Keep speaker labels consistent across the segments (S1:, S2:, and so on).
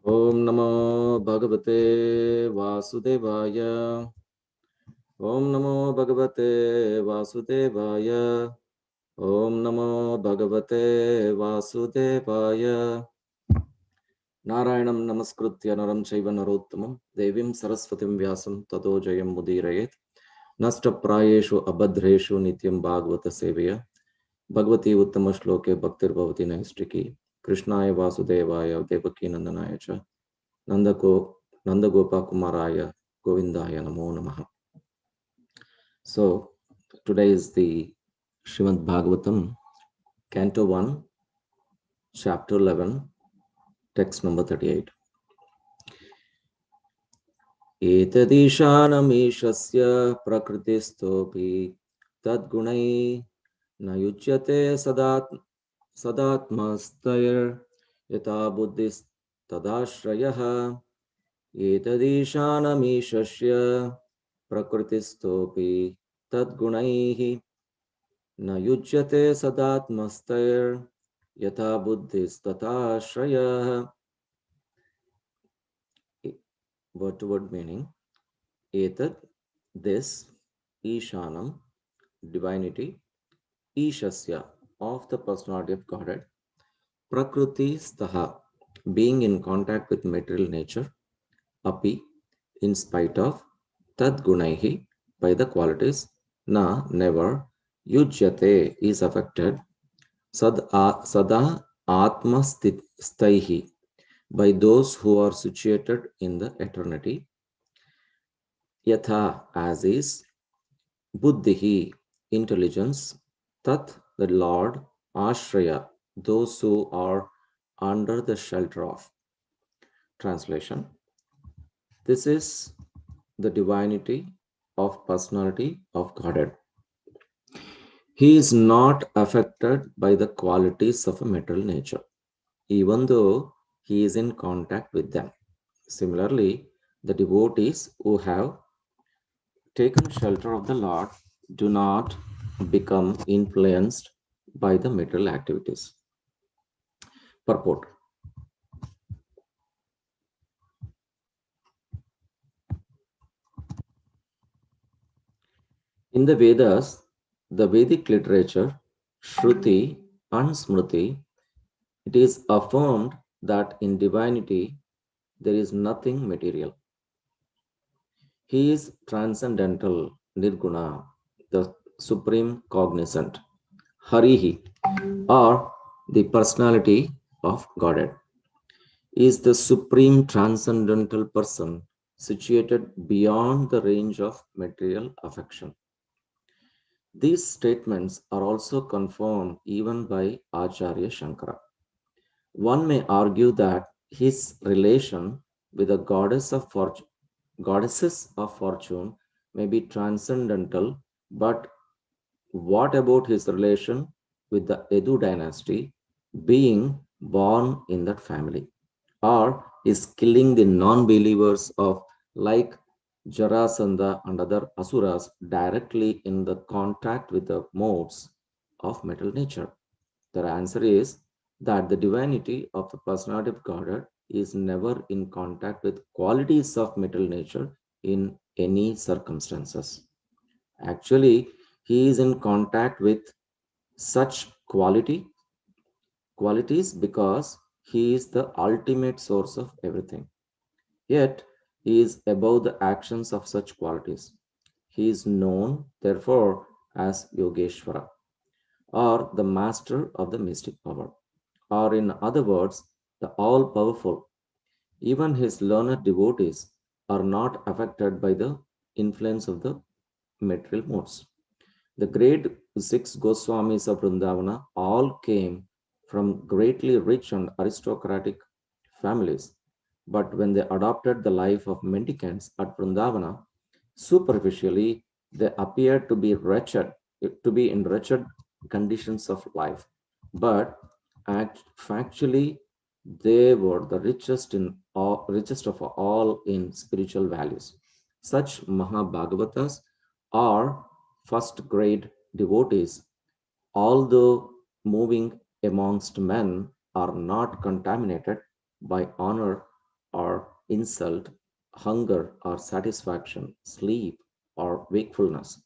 S1: Om Namo Bhagavate Vasudevaya. Om Namo Bhagavate Vasudevaya. Om Namo Bhagavate Vasudevaya. Narayanam Namaskritya Naram Chaiva Narottamam Devim Saraswatim Vyasam Tato Jayam Mudirayet Nasta Prayeshu Abhadreshu Nityam Bhagavata Sevaya Bhagavati Uttama Shloke Bhaktir Bhavati Naistiki Krishnaya Vasudevaya Devaki Nandanaya Cha Nanda Gopa Kumaraya Govindaya Namo Namaha. So today is the Srimad Bhagavatam, Canto 1, Chapter 11, text number 38. Etadishanamishasya prakritistopi tadgunai na yujyate sadatmastayar yata buddhis tadashrayah. Etadishanamishasya prakritistopi tadgunaihi na yujyate sadatmastayar yatha buddhis tata shraya. Word to word meaning: Etad, this, Ishanam, divinity, Ishasya, of the personality of Godhead, Prakriti Staha, being in contact with material nature, Api, in spite of, Tad Gunaihi, by the qualities, Na, never, Yujyate, is affected, Sada Atma Staihi, by those who are situated in the eternity, Yatha, as is, Buddhihi, intelligence, Tat, the Lord, Ashraya, those who are under the shelter of. Translation: this is the divinity of personality of Godhead. He is not affected by the qualities of a material nature, even though he is in contact with them. Similarly, the devotees who have taken shelter of the Lord do not become influenced by the material activities. Purport. In the Vedas, the Vedic literature, Shruti and Smriti, it is affirmed that in divinity there is nothing material. He is transcendental, Nirguna, the supreme cognizant, Harihi, or the personality of Godhead, is the supreme transcendental person situated beyond the range of material affection. These statements are also confirmed even by Acharya Shankara. One may argue that his relation with the goddesses of fortune may be transcendental, but what about his relation with the Edu dynasty, being born in that family? Or is killing the non-believers of like Jarasandha and other asuras directly in the contact with the modes of metal nature? The answer is that the divinity of the personality of Godhead is never in contact with qualities of metal nature in any circumstances. Actually, he is in contact with such qualities because he is the ultimate source of everything. Yet, he is above the actions of such qualities. He is known, therefore, as Yogeshwara, or the master of the mystic power, or in other words, the all powerful. Even his learned devotees are not affected by the influence of the material modes. The great six Goswamis of Vrindavana all came from greatly rich and aristocratic families, but when they adopted the life of mendicants at Vrindavana, superficially they appeared to be in wretched conditions of life, but factually they were the richest of all in spiritual values. Such Mahabhagavatas are first grade devotees, although moving amongst men, are not contaminated by honor or insult, hunger or satisfaction, sleep or wakefulness,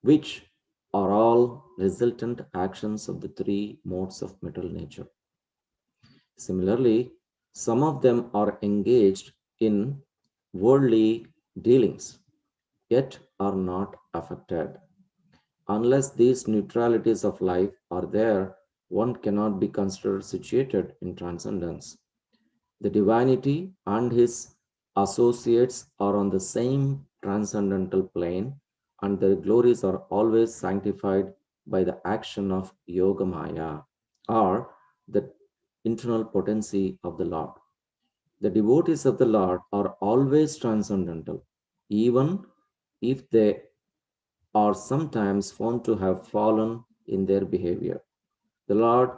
S1: which are all resultant actions of the three modes of material nature. Similarly, some of them are engaged in worldly dealings, yet are not affected. Unless these neutralities of life are there, one cannot be considered situated in transcendence. The divinity and his associates are on the same transcendental plane, and their glories are always sanctified by the action of Yoga Maya, or the internal potency of the Lord. The devotees of the Lord are always transcendental, even if they are sometimes found to have fallen in their behavior. The Lord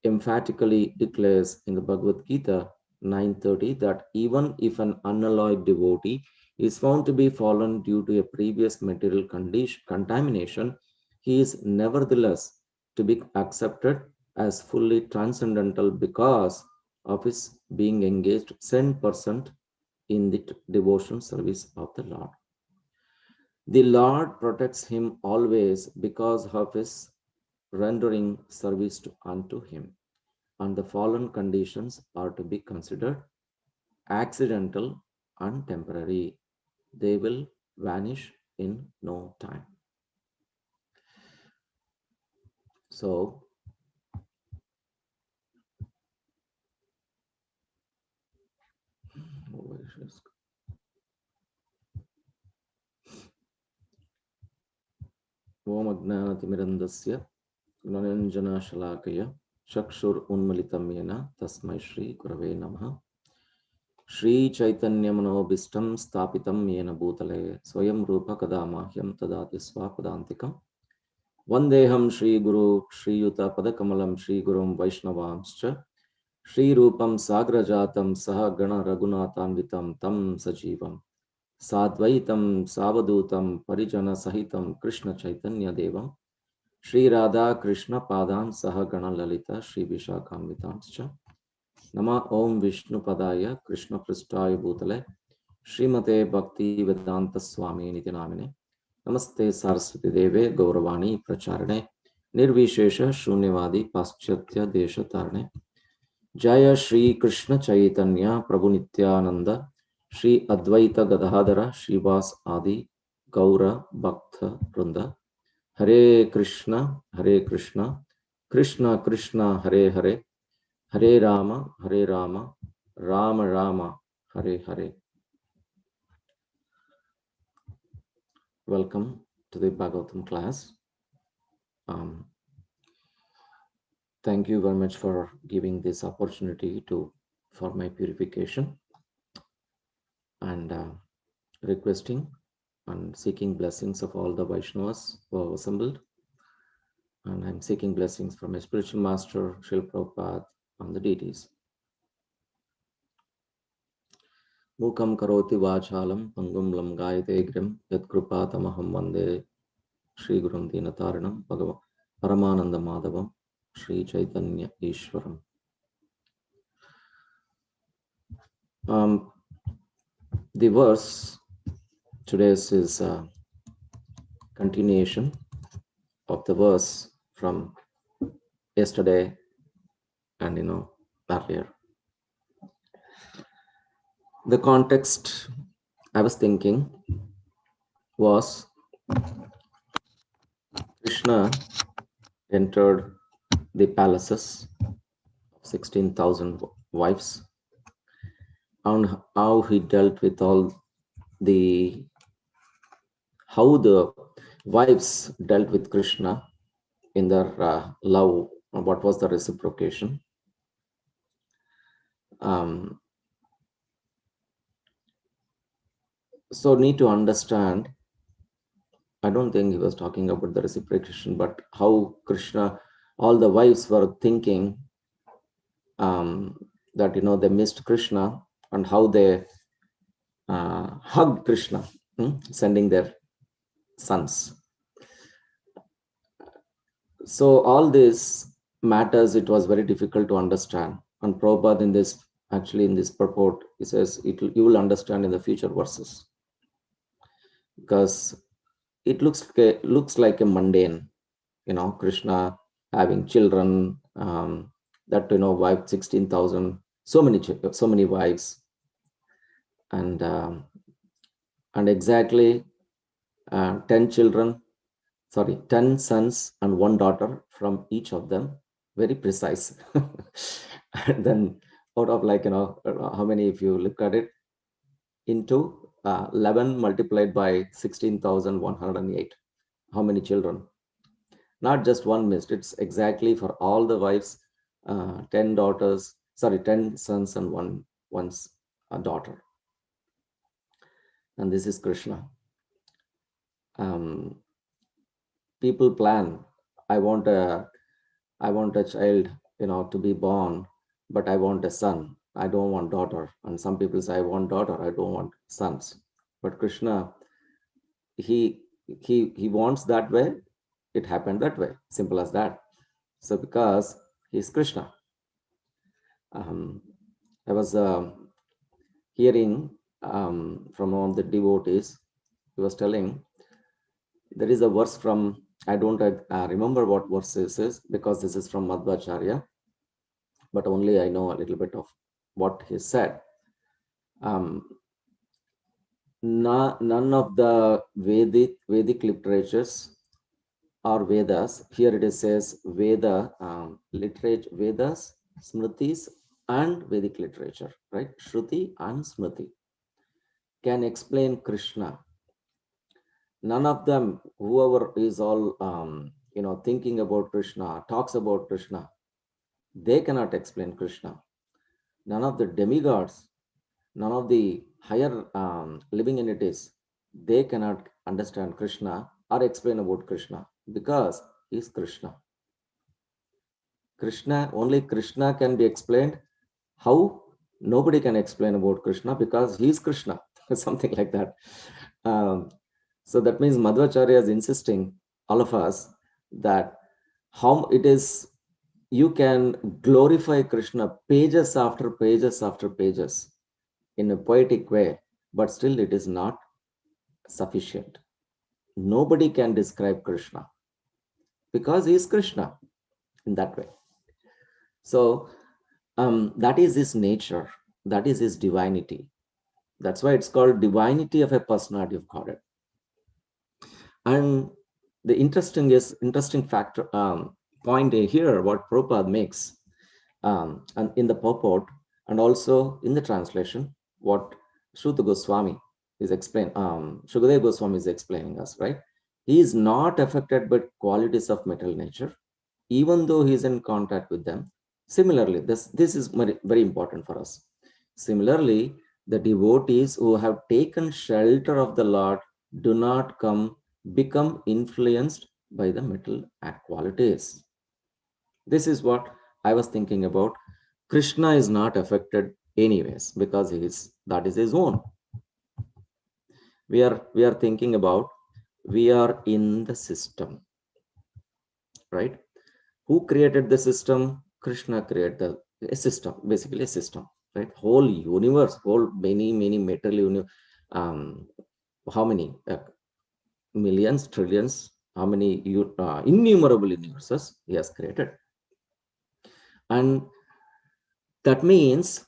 S1: emphatically declares in the Bhagavad Gita 9:30 that even if an unalloyed devotee is found to be fallen due to a previous material condition, contamination, he is nevertheless to be accepted as fully transcendental because of his being engaged 10% in the devotion service of the Lord. The Lord protects him always because of his rendering service unto him, and the fallen conditions are to be considered accidental and temporary. They will vanish in no time. So, Om Agnanatimidandasya Gnananjanashalakaya Chakshur Unmalitam Yena Tasmai Shri Gurave Namaha Shri Chaitanya Manobishtam Stapitam Yena Bhutale Swayam Rupa Kadamahyam Tadati Swapadantikam Vandeham Shri Guru Shri Yuta Padakamalam Shri Gurum Vaishnavamscha Shri Rupam Sagrajatam Saha Gana Raghunathanvitam Tam Sajivam Sadvaitam Savadutam Parijana Sahitam Krishna Chaitanya Devam Shri Radha Krishna Padan Saha Gana Lalita Shri Vishakhamvitanscha Nama Om Vishnu Padaya Krishna Pristaya Bhutale Srimate Bhakti Vedanta Swami Nityanamine Namaste Saraswati Deve Gauravani Pracharane Nirvishesha Shunyavadi Paschatya Desha Tarane Jaya Shri Krishna Chaitanya Prabhu Nityananda Shri Advaita Gadadhara Srivas Adi Gaura Bhakta Vrunda Hare Krishna Krishna Krishna Hare Hare Hare Rama Rama Rama Hare Hare. Welcome to the Bhagavatam class. Thank you very much for giving this opportunity for my purification and requesting and seeking blessings of all the Vaishnavas who have assembled. And I'm seeking blessings from my spiritual master, Srila Prabhupada, and the deities. Mukam karoti vachalam pangum lam gayate gram yat krupatamaham vande Shri Gurum Dinataranam Bhagavan Paramananda Madhavam Shri Chaitanya Ishwaram. The verse today's is a continuation of the verse from yesterday and earlier. The context I was thinking was Krishna entered the palaces of 16,000 wives and how he dealt with how the wives dealt with Krishna in their love, and what was the reciprocation. So need to understand, I don't think he was talking about the reciprocation, but how Krishna, all the wives were thinking that they missed Krishna, and how they hugged Krishna, sending their sons. So all these matters, it was very difficult to understand. And Prabhupada in this Actually, in this purport, it says you will understand in the future verses, because it looks like a mundane, Krishna having children, that wife 16,000, so many wives, and exactly 10 children, sorry, 10 sons and one daughter from each of them, very precise. And then out of how many, if you look at it, into 11 multiplied by 16,108, how many children? Not just one missed, it's exactly for all the wives, 10 daughters, sorry, 10 sons and one's a daughter. And this is Krishna. um, People plan, i want a I want a child, to be born, but I want a son, I don't want daughter. And some people say, I want daughter, I don't want sons. But Krishna, he he wants that way, it happened that way, simple as that. So because he's Krishna, um, I was hearing from one of the devotees. He was telling, there is a verse from, I don't remember what verse this is, because this is from Madhvacharya, but only I know a little bit of what he said. Um, None of the Vedic literatures or Vedas, here it is says Veda, literature, Vedas, Smritis, and Vedic literature, right? Shruti and Smriti can explain Krishna. None of them, whoever is all thinking about Krishna, talks about Krishna, they cannot explain Krishna. None of the demigods, none of the higher living entities, they cannot understand Krishna or explain about Krishna, because he is Krishna. Only Krishna can be explained. How? Nobody can explain about Krishna, because he is Krishna. Something like that. um, so that means Madhvacharya is insisting all of us that how it is you can glorify Krishna pages after pages after pages in a poetic way, but still it is not sufficient. Nobody can describe Krishna, because he is Krishna in that way. So that is his nature, that is his divinity. That's why it's called divinity of a personality of Godhead. And the interesting factor, point here, what Prabhupada makes, and in the purport and also in the translation, what Shruta Goswami is Shukadeva Goswami is explaining us, right? He is not affected by qualities of material nature, even though he is in contact with them. Similarly, this is very, very important for us. Similarly, the devotees who have taken shelter of the Lord do not become influenced by the material qualities. This is what I was thinking about. Krishna is not affected anyways, because that is his own. We are thinking about, we are in the system, right? Who created the system? Krishna created a system, basically a system, right? Whole universe, whole many material universe. How many millions, trillions? How many innumerable universes he has created? And that means,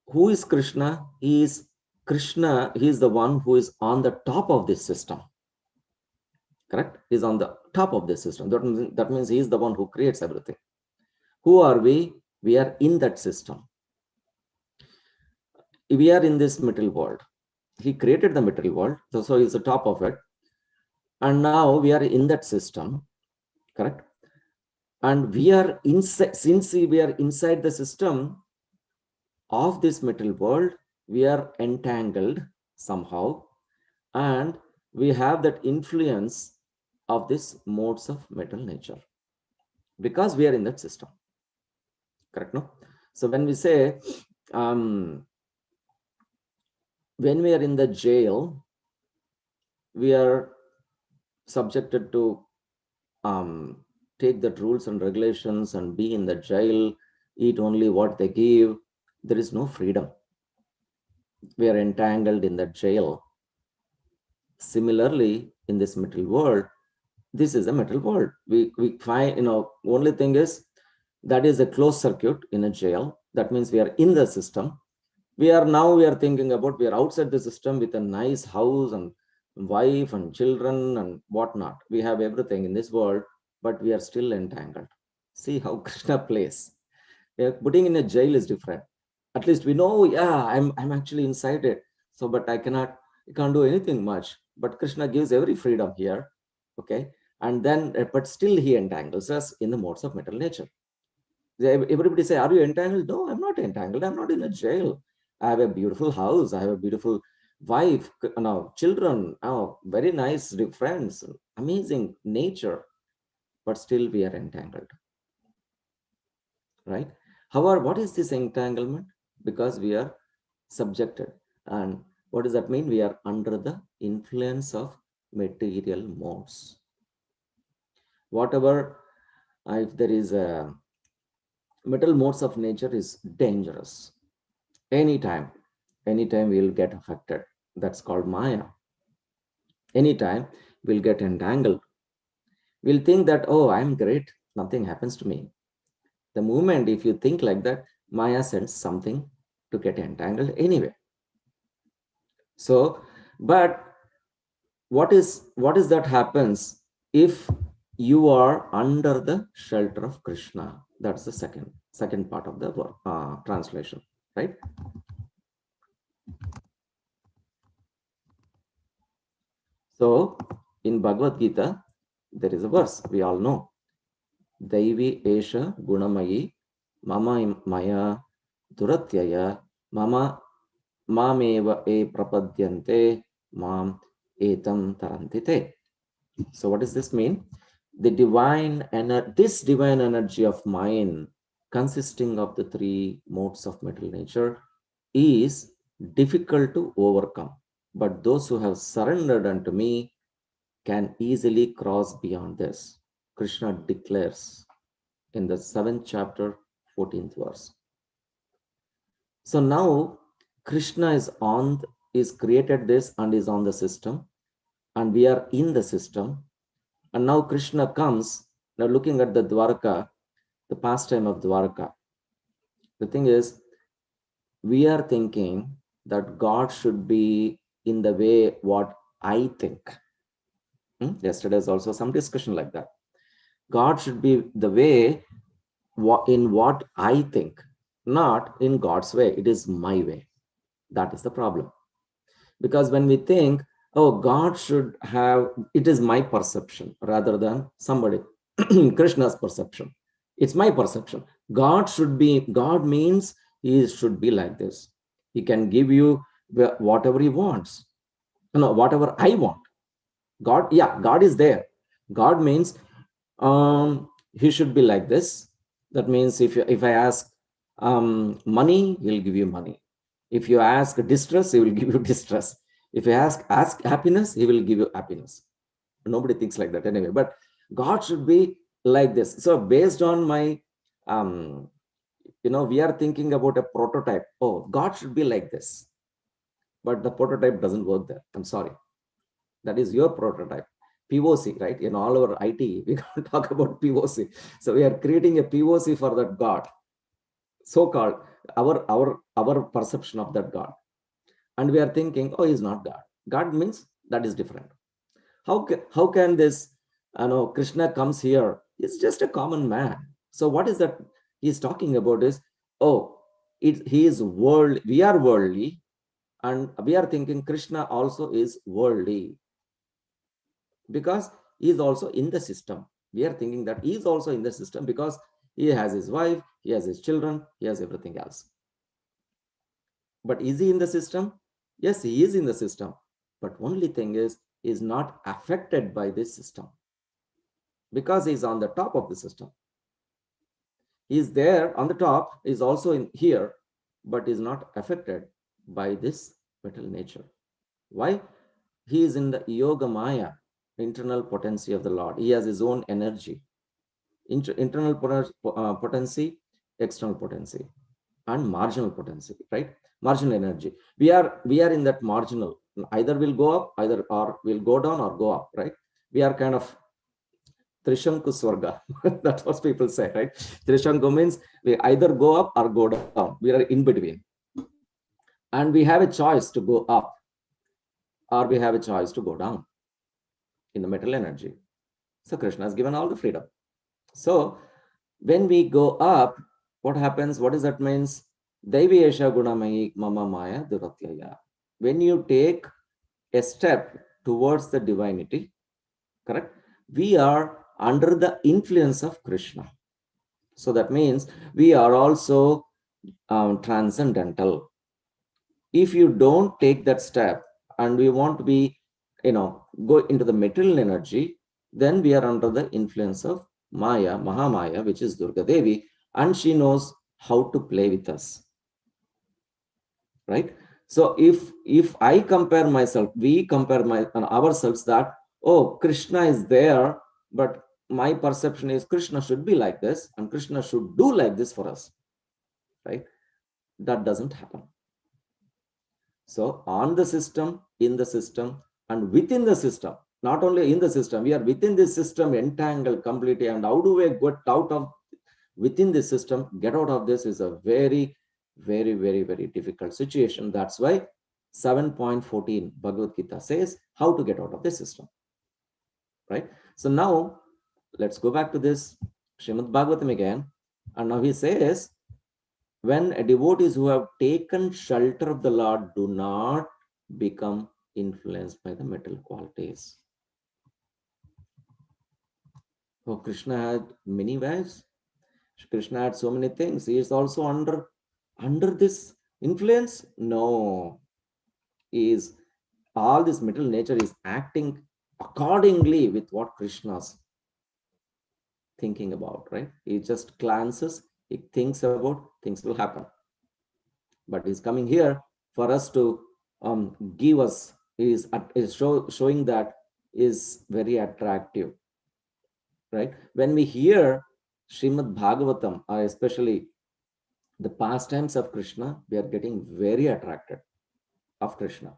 S1: who is Krishna? He is Krishna. He is the one who is on the top of this system. Correct? He is on the top of this system. That means he is the one who creates everything. Who are we? We are in that system. We are in this material world. He created the material world, so he is the top of it. And now we are in that system. Correct? And we are inside. Since we are inside the system of this material world, we are entangled somehow, and we have that influence of this modes of material nature, because we are in that system. Correct? No? So when we say, when we are in the jail, we are subjected to take the rules and regulations and be in the jail, eat only what they give, there is no freedom. We are entangled in that jail. Similarly, in this material world, this is a metal world. We find, only thing is that is a closed circuit in a jail. That means we are in the system. We are thinking about we are outside the system with a nice house and wife and children and whatnot. We have everything in this world, but we are still entangled. See how Krishna plays. Putting in a jail is different. At least we know, yeah, I'm actually inside it. So, but I can't do anything much. But Krishna gives every freedom here. Okay. And then, but still he entangles us in the modes of material nature. Everybody say, are you entangled? No, I'm not entangled. I'm not in a jail. I have a beautiful house. I have a beautiful wife, children, very nice friends, amazing nature, but still we are entangled, right? However, what is this entanglement? Because we are subjected. And what does that mean? We are under the influence of material modes. Whatever, if there is a metal modes of nature is dangerous. Anytime we'll get affected. That's called Maya. Anytime we'll get entangled. We'll think that, oh, I'm great. Nothing happens to me. The moment if you think like that, Maya sends something to get entangled anyway. So, but what is that happens if you are under the shelter of Krishna? That's the second part of the translation, right? So in Bhagavad Gita, there is a verse we all know. Daivi Esha Gunamayi Mama Maya Duratyaya Mama Mameva E Prapadyante Mam Etam Tarantite. So what does this mean? This divine energy of mine, consisting of the three modes of material nature, is difficult to overcome. But those who have surrendered unto me can easily cross beyond this. Krishna declares in the 7th chapter, 14th verse. So now Krishna is created this and is on the system, and we are in the system. And now Krishna comes, now looking at the Dvaraka, the pastime of Dvaraka. The thing is, we are thinking that God should be in the way what I think. Yesterday is also some discussion like that. God should be the way in what I think, not in God's way. It is my way. That is the problem. Because when we think, oh, God should have, it is my perception rather than somebody, Krishna's perception. It's my perception. God means he should be like this. He can give you whatever he wants. No, whatever I want. God is there. God means he should be like this. That means if I ask money, he'll give you money. If you ask distress, he will give you distress. If you ask happiness, he will give you happiness. Nobody thinks like that anyway. But God should be like this. So based on my we are thinking about a prototype. Oh, God should be like this. But the prototype doesn't work there. I'm sorry. That is your prototype. POC, right? In all our IT, we can't talk about POC. So we are creating a POC for that God, so-called our perception of that God. And we are thinking, oh, he's not God. God means that is different. How can this, Krishna comes here? He's just a common man. So what is that he's talking about is, oh, he is world. We are worldly, and we are thinking Krishna also is worldly because he is also in the system. We are thinking that he is also in the system because he has his wife, he has his children, he has everything else. But is he in the system? Yes, he is in the system. But only thing is, he is not affected by this system because he is on the top of the system. He is there on the top, is also in here, but is not affected by this metal nature. Why? He is in the yoga maya, internal potency of the Lord. He has his own energy. Internal potency, external potency. and marginal potency, right? Marginal energy. We are in that marginal. Either we'll go up, either or we'll go down or go up, right? We are kind of Trishanku Swarga. That's what people say, right? Trishanku means we either go up or go down. We are in between. And we have a choice to go up or we have a choice to go down in the metal energy. So Krishna has given all the freedom. So when we go up, what happens? What does that means? Devi Esha Gunamayi Mama Maya Duratyaya. When you take a step towards the divinity, correct? We are under the influence of Krishna. So that means we are also transcendental. If you don't take that step and we want to be, go into the material energy, then we are under the influence of Maya, Mahamaya, which is Durga Devi, and she knows how to play with us, right? So if I compare myself, we compare ourselves that, oh, Krishna is there, but my perception is Krishna should be like this and Krishna should do like this for us, right? That doesn't happen. So on the system, in the system, and within the system, not only in the system, we are within this system entangled completely. And how do we get out of within this system? Get out of this is a very, very, very, very difficult situation. That's why 7.14 Bhagavad Gita says how to get out of this system, right? So now let's go back to this Srimad Bhagavatam again. And now he says, when a devotees who have taken shelter of the Lord do not become influenced by the material qualities. Oh, Krishna had many wives. Krishna had so many things. He is also under this influence. No, he is all this material nature is acting accordingly with what Krishna's thinking about, right? He just glances, he thinks about, things will happen. But he's coming here for us to give us, is showing that is very attractive, right? When we hear Srimad Bhagavatam, especially the pastimes of Krishna, we are getting very attracted of Krishna.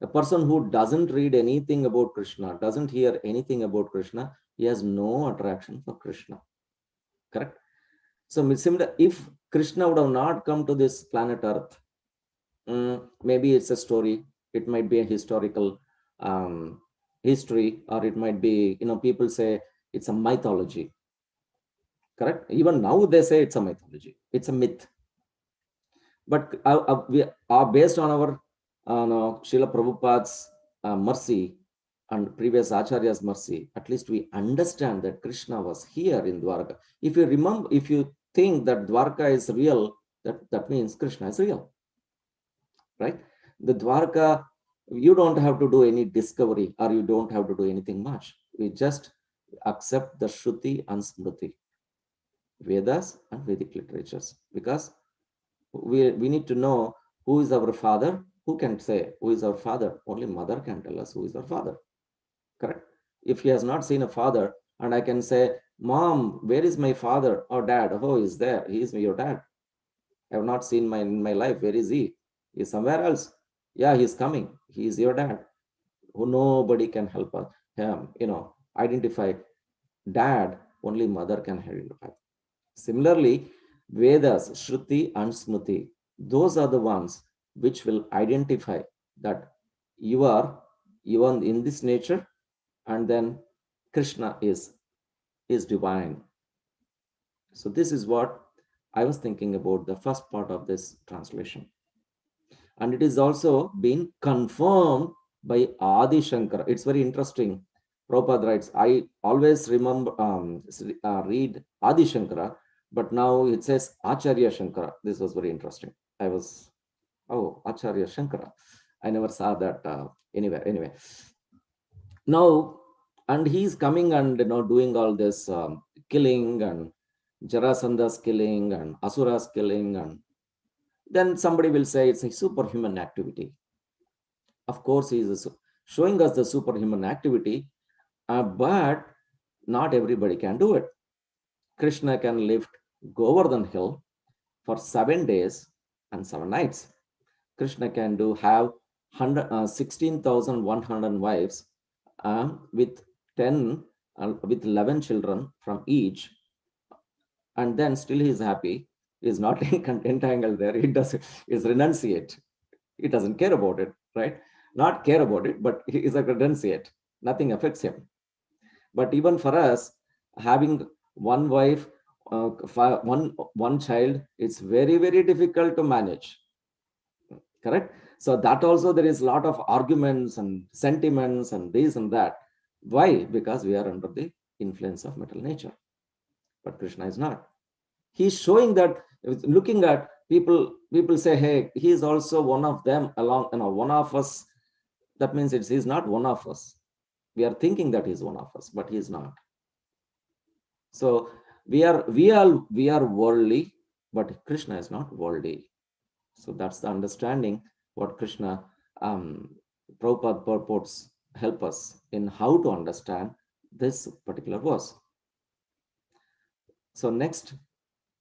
S1: A person who doesn't read anything about Krishna, doesn't hear anything about Krishna, he has no attraction for Krishna. Correct? So similar, if Krishna would have not come to this planet Earth, maybe it's a story, it might be a historical history, or it might be, people say it's a mythology. Correct? Even now they say it's a mythology, it's a myth. But we are based on our Srila Prabhupada's mercy and previous Acharya's mercy, at least we understand that Krishna was here in Dvaraka. If you remember, if you think that Dvaraka is real, that means Krishna is real, right? The Dvaraka, you don't have to do any discovery or you don't have to do anything much. We just accept the Shruti and Smriti, Vedas and Vedic literatures, because we need to know who is our father. Who can say who is our father? Only mother can tell us who is our father. Correct? If he has not seen a father, and I can say, Mom, where is my father? Or Dad? Oh, he's there. He is your dad. I have not seen in my life. Where is he? He's somewhere else. Yeah, he's coming. He is your dad. Who nobody can help us. Identify dad. Only mother can identify. Similarly, Vedas, Shruti and Smriti, those are the ones which will identify that you are even in this nature, and then Krishna is divine. So this is what I was thinking about the first part of this translation. And it is also been confirmed by Adi Shankara. It's very interesting. Prabhupada writes, I always remember read Adi Shankara, but now it says Acharya Shankara. This was very interesting. Acharya Shankara. I never saw that anywhere. Anyway, now, and he's coming and doing all this killing and Jarasandha's killing and Asura's killing, and then somebody will say it's a superhuman activity. Of course, he is showing us the superhuman activity, but not everybody can do it. Krishna can lift Govardhan hill for 7 days and 7 nights. Krishna can do have 16,100 wives with 10 with 11 children from each, and then still he is happy. He is not entangled there. He does is renunciate. He doesn't care about it, right? Not care about it, but he is a renunciate. Nothing affects him. But even for us, having one wife, one child, it's very difficult to manage. Correct. So that also there is a lot of arguments and sentiments and this and that. Why? Because we are under the influence of metal nature. But Krishna is not. He's showing that, looking at people say, hey, he is also one of them, along, one of us. That means he's not one of us. We are thinking that he's one of us, but he is not. So we are worldly, but Krishna is not worldly. So that's the understanding what Krishna, Prabhupada purports help us in how to understand this particular verse. So next,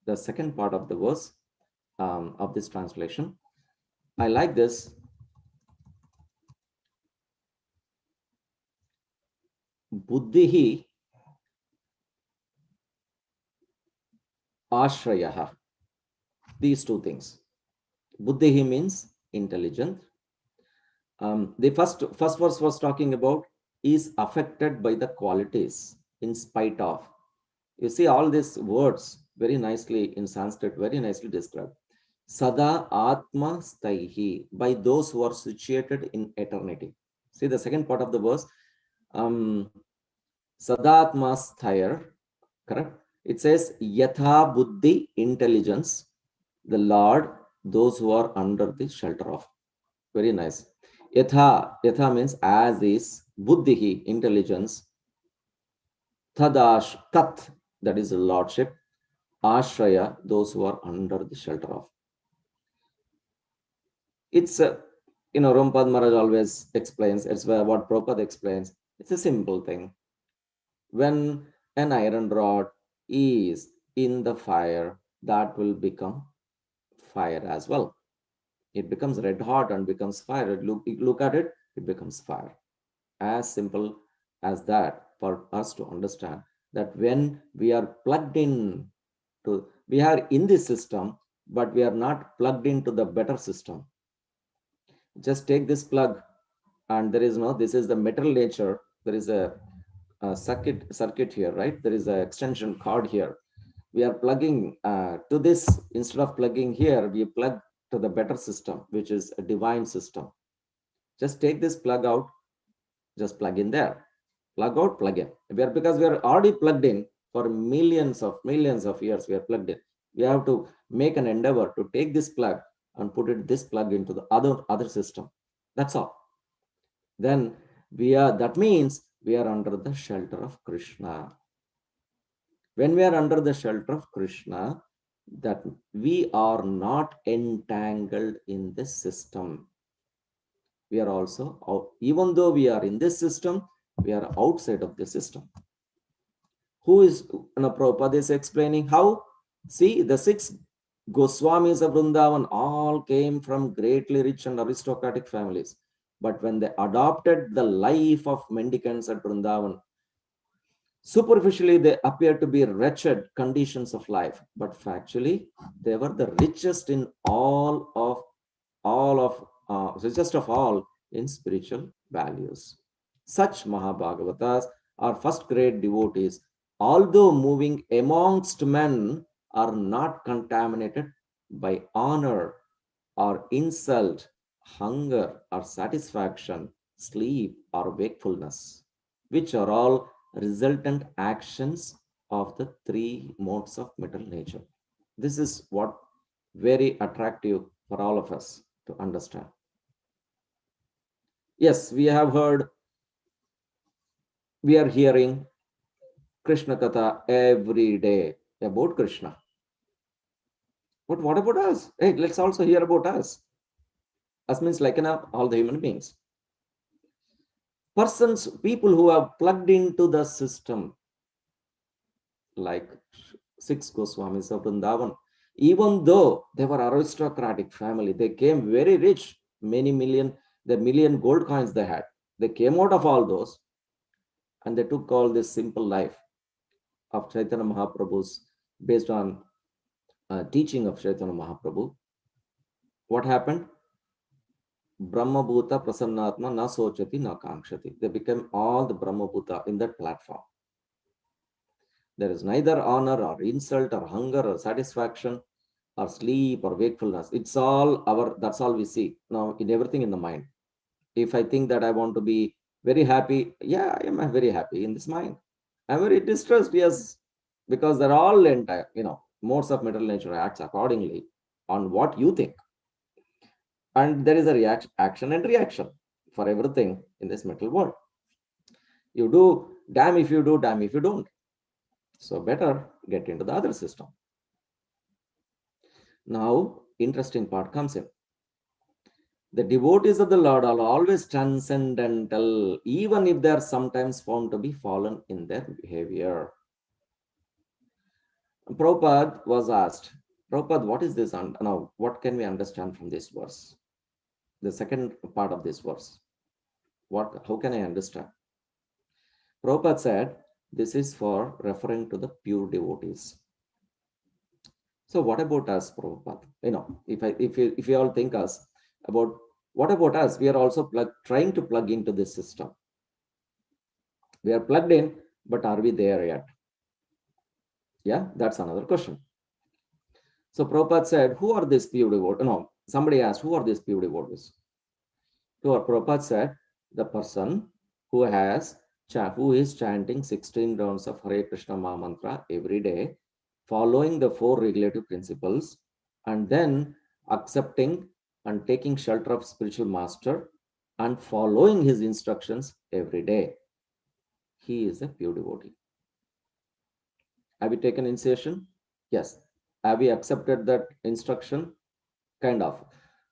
S1: the second part of the verse of this translation. I like this. Buddhihi ashrayaha. These two things. Buddhihi means intelligent. The first verse was talking about is affected by the qualities in spite of. You see all these words very nicely in Sanskrit, very nicely described. Sada Atma Staihi, by those who are situated in eternity. See the second part of the verse. Sadatma Sthayar, correct? It says Yatha Buddhi, intelligence, the Lord, those who are under the shelter of. Very nice. Yatha means as is, Buddhihi, intelligence, Tadash, Tat, that is the lordship, Ashraya, those who are under the shelter of. It's Rampad Maharaj always explains, it's what Prabhupada explains. It's a simple thing. When an iron rod is in the fire, that will become fire as well. It becomes red hot and becomes fire. Look at it, it becomes fire. As simple as that for us to understand that when we are plugged in to, we are in this system, but we are not plugged into the better system. Just take this plug, and there is this is the metal nature. There is a circuit here, right? There is an extension cord here. We are plugging to this. Instead of plugging here, we plug to the better system, which is a divine system. Just take this plug out, just plug in there, plug out, plug in. Because we are already plugged in for millions of years. We are plugged in. We have to make an endeavor to take this plug and put this plug into the other system. That's all. Then that means we are under the shelter of Krishna. When we are under the shelter of Krishna, that we are not entangled in this system. We are also out, even though we are in this system, we are outside of the system. Who is, Prabhupada is explaining how? See, the 6 Goswamis of Vrindavan all came from greatly rich and aristocratic families. But when they adopted the life of mendicants at Vrindavan, superficially they appear to be wretched conditions of life, but factually they were the richest in richest of all in spiritual values. Such Mahabhagavatas are first-grade devotees, although moving amongst men, are not contaminated by honor or insult, hunger or satisfaction, sleep or wakefulness, which are all resultant actions of the 3 modes of metal nature. This is what very attractive for all of us to understand. Yes, we have heard, we are hearing Krishna Katha every day about Krishna. But what about us? Hey, let's also hear about us. Us means like all the human beings. People who have plugged into the system, like 6 Goswamis of Vrindavan, Even though they were aristocratic family, they came very rich, many million, the million gold coins they had. They came out of all those and they took all this simple life of Chaitanya Mahaprabhu's based on teaching of Chaitanya Mahaprabhu. What happened? Brahma Bhuta Prasannatma na sochati na kankshati. They became all the Brahma Bhuta in that platform. There is neither honor or insult or hunger or satisfaction or sleep or wakefulness. It's all that's all we see now in everything in the mind. If I think that I want to be very happy, yeah, I am very happy in this mind. I'm very distressed, yes, because they're all entire, modes of material nature acts accordingly on what you think. And there is a reaction, action and reaction for everything in this material world. You do, damn if you do, damn if you don't. So better get into the other system. Now, interesting part comes in. The devotees of the Lord are always transcendental, even if they are sometimes found to be fallen in their behavior. Prabhupada was asked, Prabhupada, what is this? Now, what can we understand from this verse? The second part of this verse. How can I understand? Prabhupada said, this is for referring to the pure devotees. So what about us, Prabhupada? If you all think us about what about us? We are also trying to plug into this system. We are plugged in, but are we there yet? Yeah, that's another question. So Prabhupada said, who are these pure devotees? No, somebody asked, who are these pure devotees? So Prabhupada said, the person who is chanting 16 rounds of Hare Krishna Maha Mantra every day, following the 4 regulative principles, and then accepting and taking shelter of spiritual master and following his instructions every day. He is a pure devotee. Have we taken initiation? Yes. Have we accepted that instruction? Kind of.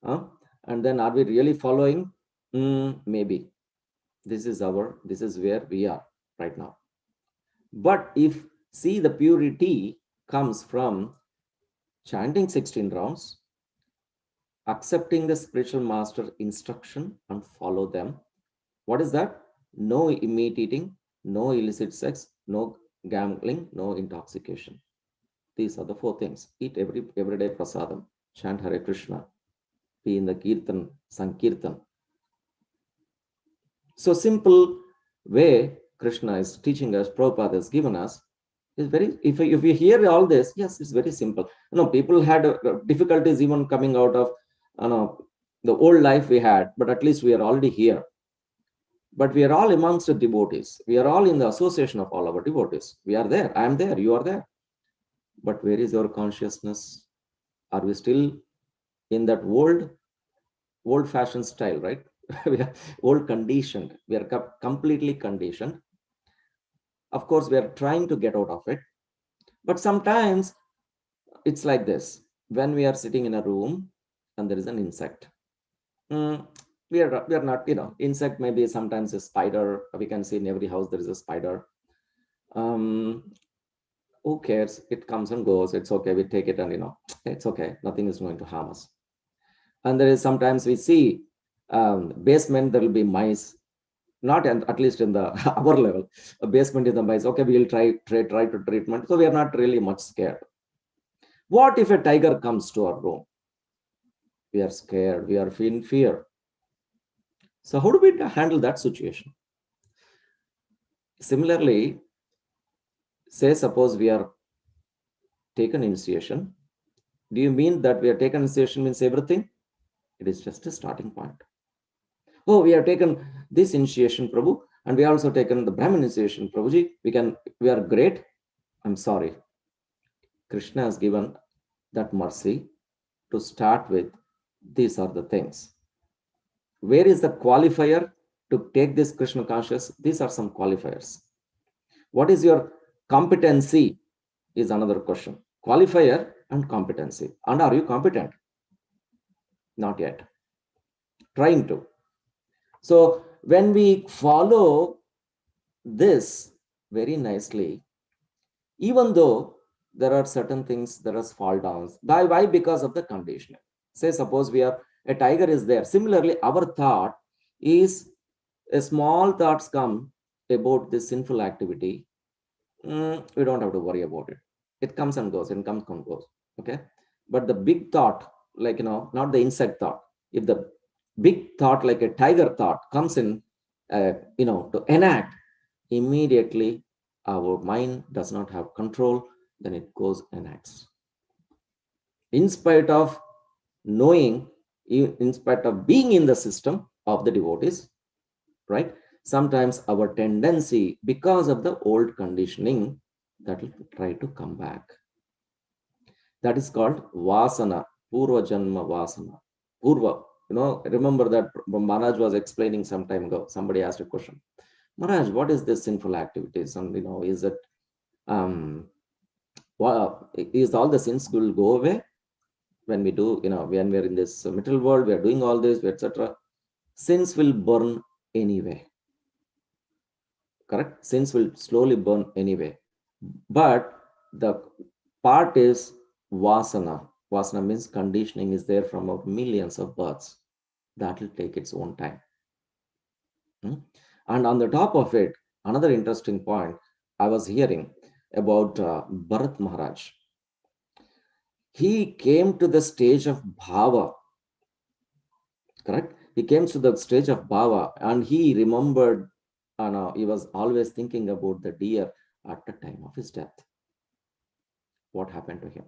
S1: And then are we really following? Maybe. This is where we are right now. But if the purity comes from chanting 16 rounds, accepting the spiritual master instruction and follow them. What is that? No meat eating, no illicit sex, no gambling, no intoxication. These are the 4 things. Eat every day prasadam, chant Hare Krishna, be in the kirtan, sankirtan. So simple way Krishna is teaching us, Prabhupada has given us, is very, if you hear all this, yes, it's very simple. People had difficulties even coming out of the old life we had, but at least we are already here. But we are all amongst the devotees. We are all in the association of all our devotees. We are there. I am there. You are there. But where is your consciousness? Are we still in that old-fashioned style, right? We are old conditioned. We are completely conditioned. Of course, we are trying to get out of it. But sometimes it's like this. When we are sitting in a room and there is an insect, we are not, insect maybe sometimes a spider. We can see in every house there is a spider. Who cares? It comes and goes. It's okay. We take it and, it's okay. Nothing is going to harm us. And there is sometimes we see basement, there will be mice. Not at least in the our level. A basement is the mice. Okay, we will try to treatment. So we are not really much scared. What if a tiger comes to our room? We are scared. We are in fear. So how do we handle that situation? Similarly, say suppose we are taken initiation. Do you mean that we are taken initiation means everything? It is just a starting point. Oh, we have taken this initiation, Prabhu, and we also taken the Brahmin initiation, Prabhuji. We are great. I'm sorry. Krishna has given that mercy to start with. These are the things. Where is the qualifier to take this Krishna conscious? These are some qualifiers. What is your competency is another question. Qualifier and competency. And are you competent? Not yet. Trying to. So when we follow this very nicely, even though there are certain things, there are fall downs. Why? Because of the conditioning. Say, suppose we are, a tiger is there. Similarly, our thought is, a small thoughts come about this sinful activity. We don't have to worry about it. It comes and goes, and comes and goes. Okay. But the big thought, like, not the insect thought. If the big thought, like a tiger thought, comes in, to enact, immediately our mind does not have control, then it goes and acts. In spite of knowing, in spite of being in the system of the devotees, right? Sometimes our tendency, because of the old conditioning, that will try to come back. That is called vasana, purva janma vasana. Purva, remember that Maharaj was explaining some time ago. Somebody asked a question, Maharaj, what is this sinful activities? And is it is all the sins will go away when we do, when we're in this material world, we are doing all this, etc. Sins will burn anyway. Correct? Sins will slowly burn anyway. But the part is vasana. Vasana means conditioning is there from millions of births. That will take its own time. And on the top of it, another interesting point I was hearing about Bharat Maharaj. He came to the stage of bhava. Correct? He came to the stage of bhava, and he remembered, he was always thinking about the deer at the time of his death. What happened to him?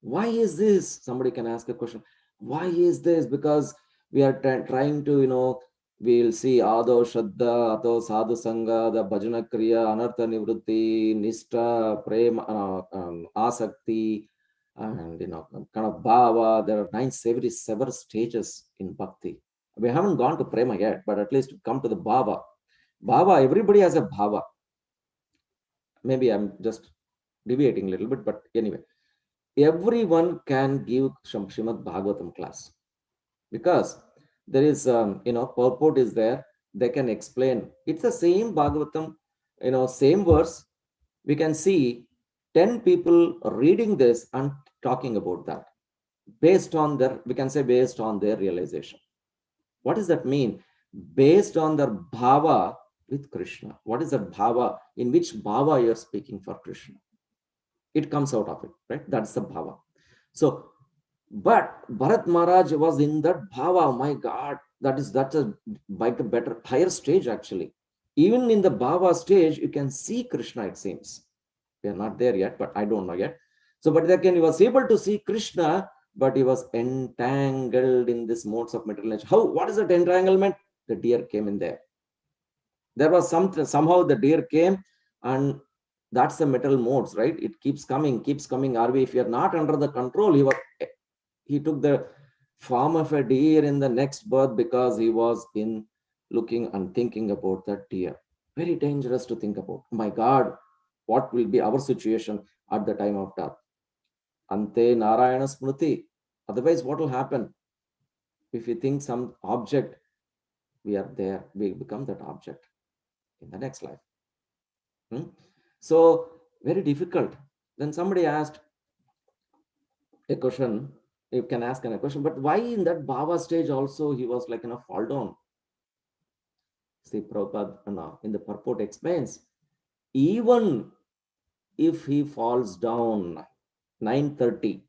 S1: Why is this? Somebody can ask a question. Why is this? Because we are trying to, we'll see Ado Shraddha, Ato Sadhu Sangha, the Bhajana Kriya, Anartha Nivrutti, Nishta, Prema, Asakti, and, kind of Bhava. There are several stages in Bhakti. We haven't gone to Prema yet, but at least come to the Bhava. Bhava, everybody has a Bhava. Maybe I'm just deviating a little bit, but anyway. Everyone can give Srimad Bhagavatam class, because there is, purport is there. They can explain. It's the same Bhagavatam, same verse. We can see 10 people reading this and talking about that based on their realization. What does that mean? Based on their bhava with Krishna. What is that bhava? In which bhava you're speaking for Krishna? It comes out of it, right? That's the bhava. So, but Bharat Maharaj was in that bhava. Oh my God, that's a by the better higher stage actually. Even in the bhava stage, you can see Krishna. It seems we are not there yet, but I don't know yet. So, but again, he was able to see Krishna, but he was entangled in this modes of material nature. How? What is that entanglement? The deer came in there. There was somehow the deer came, and that's the metal modes, right? It keeps coming. If you're not under the control, he took the form of a deer in the next birth, because he was in looking and thinking about that deer. Very dangerous to think about. Oh my God, what will be our situation at the time of death? Ante Narayana Smriti. Otherwise, what will happen? If you think some object, we are there, we become that object in the next life. So, very difficult. Then somebody asked a question, you can ask a question, but why in that bhava stage also he was like, fall down? See, Prabhupada in the purport explains, even if he falls down 9:30,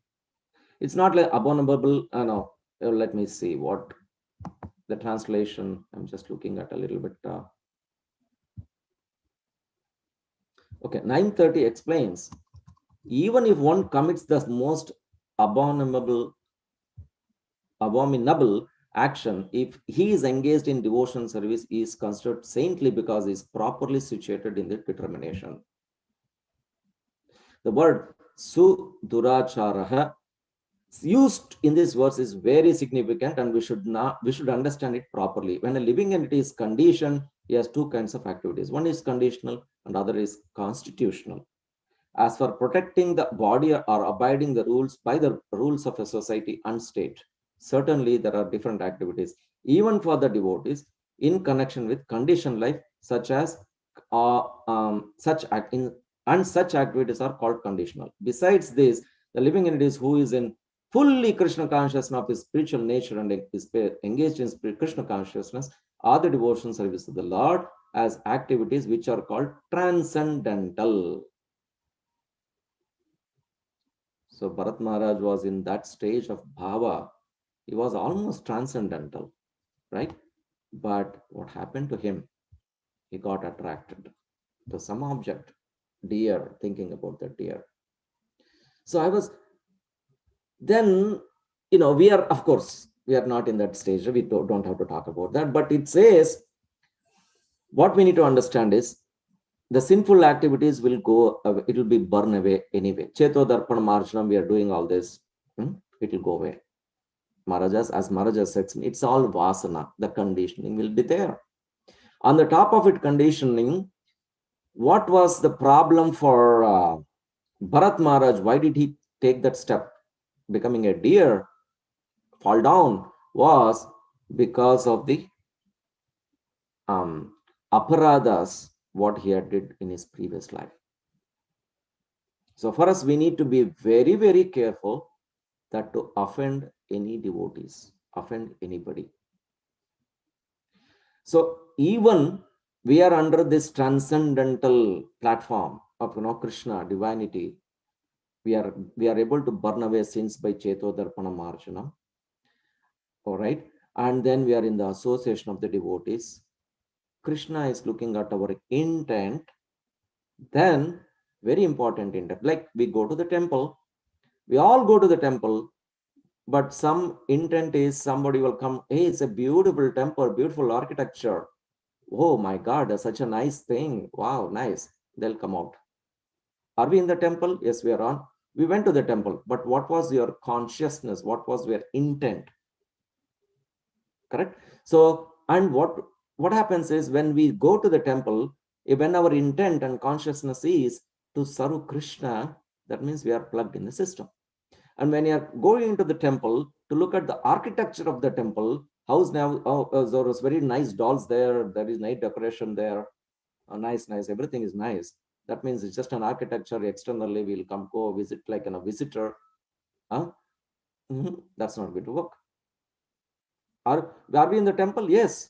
S1: it's not like abominable. Let me see what the translation. I'm just looking at a little bit. Okay, 9:30 explains, even if one commits the most abominable action, if he is engaged in devotional service, he is considered saintly because he is properly situated in the determination. The word suduracharaha used in this verse is very significant, and we should understand it properly. When a living entity is conditioned, he has two kinds of activities. One is conditional and other is constitutional. As for protecting the body or abiding the rules by the rules of a society and state, certainly there are different activities, even for the devotees, in connection with conditioned life, such as And such activities are called conditional. Besides this, the living entities who is in fully Krishna consciousness of his spiritual nature and is engaged in Krishna consciousness are the devotion service of the Lord as activities which are called transcendental. So Bharat Maharaj was in that stage of bhava. He was almost transcendental, right? But what happened to him? He got attracted to some object, deer, thinking about the deer. So I was then, we are, of course, we are not in that stage. We don't have to talk about that. But it says what we need to understand is the sinful activities will go, it will be burned away anyway. Cheto Darpan Marjanam, we are doing all this, it will go away. As Maharaja says, it's all vasana. The conditioning will be there. On the top of it, conditioning, what was the problem for Bharat Maharaj? Why did he take that step? Becoming a deer, fall down, was because of the aparadas, what he had did in his previous life. So for us, we need to be very, very careful that to offend any devotees, offend anybody. So even we are under this transcendental platform of Krishna, divinity. We are able to burn away sins by Cheto Darpana Marjana. All right. And then we are in the association of the devotees. Krishna is looking at our intent. Then very important intent. Like we go to the temple. We all go to the temple. But some intent is somebody will come, hey, it's a beautiful temple, beautiful architecture. Oh my God, that's such a nice thing. Wow, nice. They'll come out. Are we in the temple? Yes, we are on. We went to the temple. But what was your consciousness? What was your intent? Correct? So, and what happens is when we go to the temple, when our intent and consciousness is to serve Krishna, that means we are plugged in the system. And when you are going into the temple to look at the architecture of the temple, house now, there was very nice dolls there. There is nice decoration there. Nice. Everything is nice. That means it's just an architecture. Externally, we'll come go visit like a visitor. That's not going to work. Are we in the temple? Yes.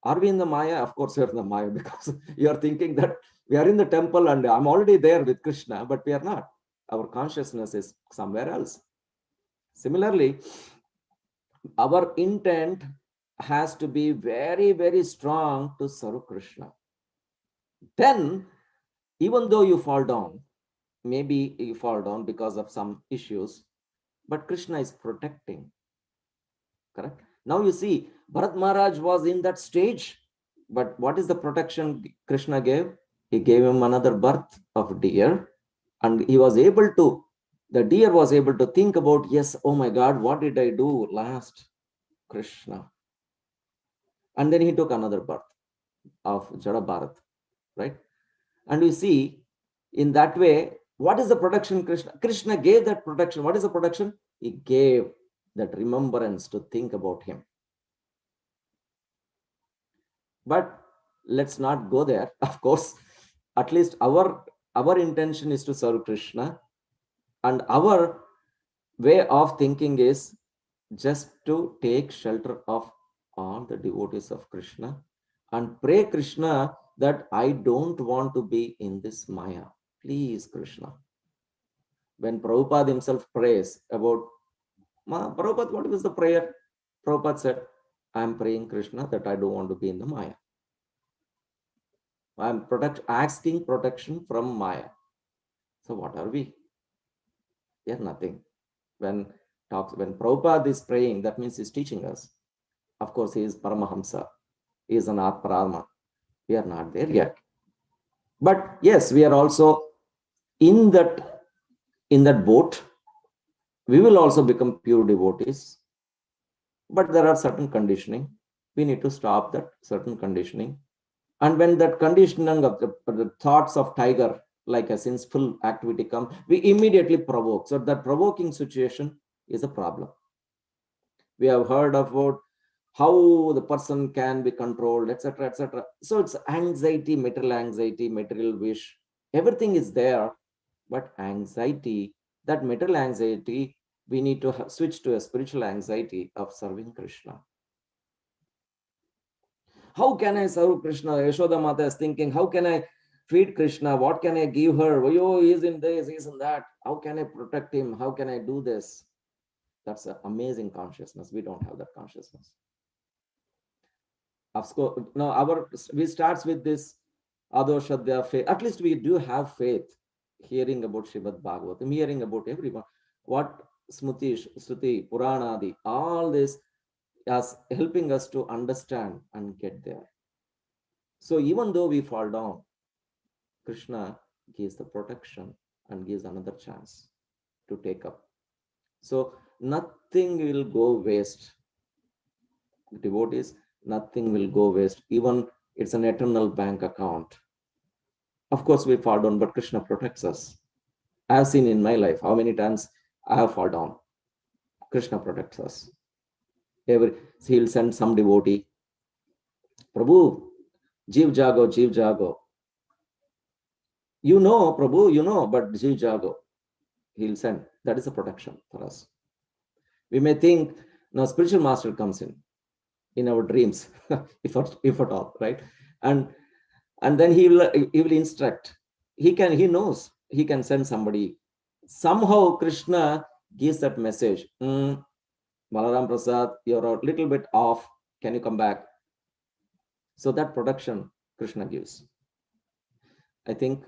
S1: Are we in the Maya? Of course, you're in the Maya because you are thinking that we are in the temple and I'm already there with Krishna, but we are not. Our consciousness is somewhere else. Similarly, our intent has to be very, very strong to serve Krishna. Then, even though you fall down, maybe you fall down because of some issues, but Krishna is protecting. Correct? Now you see, Bharat Maharaj was in that stage, but what is the protection Krishna gave? He gave him another birth of deer, and he was able to, the deer was able to think about, yes, oh my God, what did I do last? Krishna. And then he took another birth of Jada Bharat, right? And you see, in that way, what is the protection Krishna gave that protection. What is the protection? He gave that remembrance to think about him. But let's not go there. Of course, at least our intention is to serve Krishna, and our way of thinking is just to take shelter of all the devotees of Krishna and pray Krishna that I don't want to be in this Maya. Please, Krishna. When Prabhupada himself prays about, Prabhupada, what was the prayer? Prabhupada said, I am praying Krishna that I don't want to be in the Maya. I am asking protection from Maya. So what are we? We are nothing. When Prabhupada is praying, that means he's teaching us. Of course, he is Paramahamsa. He is an Atparama. We are not there yet. But yes, we are also in that boat. We will also become pure devotees. But there are certain conditioning. We need to stop that certain conditioning. And when that conditioning of the thoughts of tiger, like a sinful activity come, we immediately provoke. So that provoking situation is a problem. We have heard about how the person can be controlled, etc., etc. So it's anxiety, material wish, everything is there. But anxiety, that material anxiety, we need to switch to a spiritual anxiety of serving Krishna. How can I serve Krishna? Yashoda Mata is thinking, how can I feed Krishna? What can I give her? Oh, he's in this, he's in that. How can I protect him? How can I do this? That's an amazing consciousness. We don't have that consciousness. Of course, now we starts with this Ado Shraddha faith. At least we do have faith, hearing about Srimad Bhagavatam, hearing about everyone. What Smriti, Shruti, Puranadi, all this as helping us to understand and get there. So even though we fall down, Krishna gives the protection and gives another chance to take up. So nothing will go waste. Devotees, nothing will go waste. Even it's an eternal bank account. Of course, we fall down, but Krishna protects us. I have seen in my life how many times I have fallen down. Krishna protects us. He'll send some devotee. Prabhu, Jeev Jago, Jeev Jago. You know, Prabhu, you know, but Jeev Jago. He'll send. That is a protection for us. We may think, no, spiritual master comes in our dreams, if at all, right? And then he will instruct. He knows he can send somebody. Somehow Krishna gives that message. Balaram, Prasad, you're a little bit off. Can you come back? So that protection Krishna gives. I think